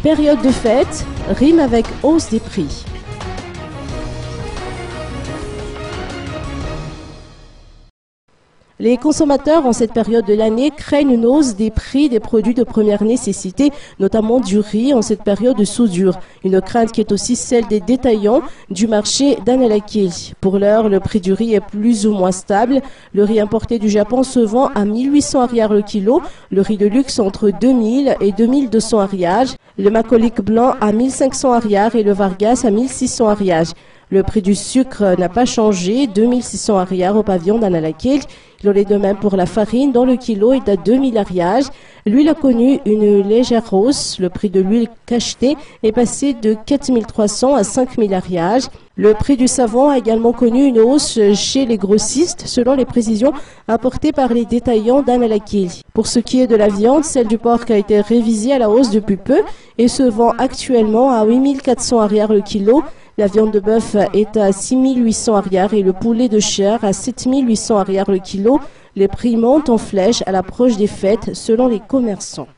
Période de fête rime avec hausse des prix. Les consommateurs en cette période de l'année craignent une hausse des prix des produits de première nécessité, notamment du riz en cette période de soudure. Une crainte qui est aussi celle des détaillants du marché d'Analakil. Pour l'heure, le prix du riz est plus ou moins stable. Le riz importé du Japon se vend à 1800 ariars le kilo, le riz de luxe entre 2000 et 2200 ariars, le Macolik blanc à 1500 ariars et le Vargas à 1600 ariars. Le prix du sucre n'a pas changé, 2600 ariars au pavillon d'Analakil. Il en est de même pour la farine, dont le kilo est à 2000 ariars. L'huile a connu une légère hausse. Le prix de l'huile cachetée est passé de 4300 à 5000 ariars. Le prix du savon a également connu une hausse chez les grossistes, selon les précisions apportées par les détaillants d'Analakil. Pour ce qui est de la viande, celle du porc a été révisée à la hausse depuis peu et se vend actuellement à 8400 ariars le kilo. La viande de bœuf est à 6800 ariars et le poulet de chair à 7800 ariars le kilo. Les prix montent en flèche à l'approche des fêtes selon les commerçants.